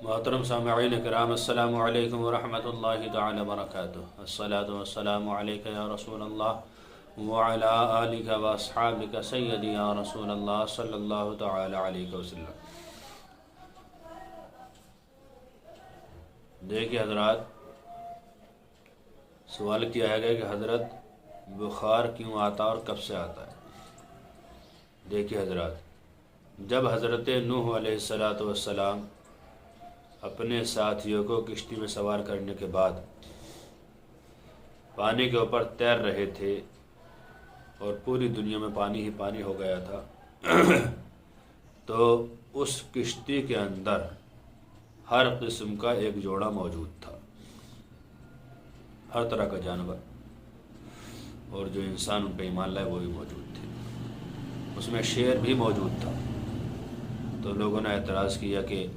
محترم سامعین کرام، السلام علیکم ورحمۃ اللہ تعالی وبرکاتہ۔ الصلاۃ والسلام علیک یا رسول اللہ وعلی آلک واصحابک سیدی یا رسول اللہ صلی اللہ تعالی علیہ وسلم۔ دیکھیے حضرات، سوال کیا ہے کہ حضرت بخار کیوں آتا اور کب سے آتا ہے؟ دیکھیے حضرات، جب حضرت نوح علیہ السلام اپنے ساتھیوں کو کشتی میں سوار کرنے کے بعد پانی کے اوپر تیر رہے تھے اور پوری دنیا میں پانی ہی پانی ہو گیا تھا، تو اس کشتی کے اندر ہر قسم کا ایک جوڑا موجود تھا، ہر طرح کا جانور، اور جو انسان ان پہ ایمان لائے وہ بھی موجود تھے۔ اس میں شیر بھی موجود تھا۔ تو لوگوں نے اعتراض کیا کہ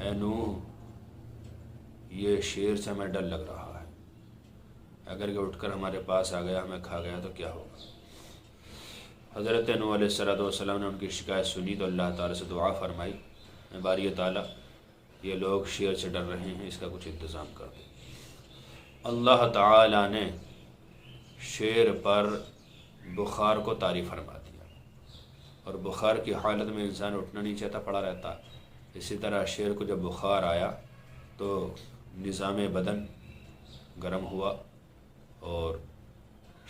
اے نوح، یہ شیر سے ہمیں ڈر لگ رہا ہے، اگر کہ اٹھ کر ہمارے پاس آ گیا، ہمیں کھا گیا تو کیا ہوگا؟ حضرت نوح علیہ السلام نے ان کی شکایت سنی تو اللہ تعالیٰ سے دعا فرمائی، اے باری تعالیٰ، یہ لوگ شیر سے ڈر رہے ہیں، اس کا کچھ انتظام کر دیں۔ اللہ تعالیٰ نے شیر پر بخار کو طاری فرما دیا، اور بخار کی حالت میں انسان اٹھنا نہیں چاہتا، پڑا رہتا۔ اسی طرح شیر کو جب بخار آیا تو نظام بدن گرم ہوا اور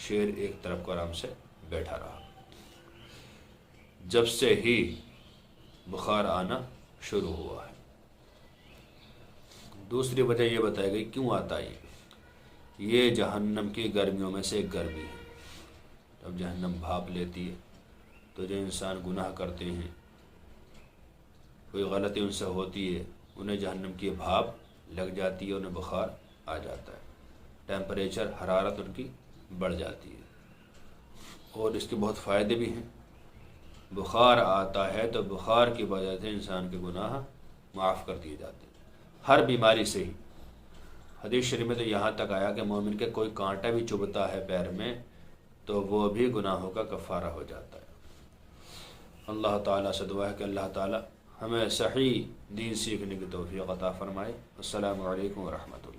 شیر ایک طرف کو آرام سے بیٹھا رہا۔ جب سے ہی بخار آنا شروع ہوا ہے۔ دوسری وجہ یہ بتائی گئی کیوں آتا ہے۔ یہ جہنم کی گرمیوں میں سے ایک گرمی ہے۔ جب جہنم بھاپ لیتی ہے تو جو انسان گناہ کرتے ہیں، کوئی غلطی ان سے ہوتی ہے، انہیں جہنم کی بھاپ لگ جاتی ہے، انہیں بخار آ جاتا ہے، ٹیمپریچر حرارت ان کی بڑھ جاتی ہے، اور اس کے بہت فائدے بھی ہیں۔ بخار آتا ہے تو بخار کی وجہ سے انسان کے گناہ معاف کر دیے جاتے ہیں، ہر بیماری سے ہی۔ حدیث شریف میں تو یہاں تک آیا کہ مومن کے کوئی کانٹا بھی چبھتا ہے پیر میں تو وہ بھی گناہوں کا کفارہ ہو جاتا ہے۔ اللہ تعالیٰ سے دعا ہے کہ اللہ تعالیٰ ہمیں صحیح دین سیکھنے کی توفیق عطا فرمائے۔ السلام علیکم ورحمۃ اللہ۔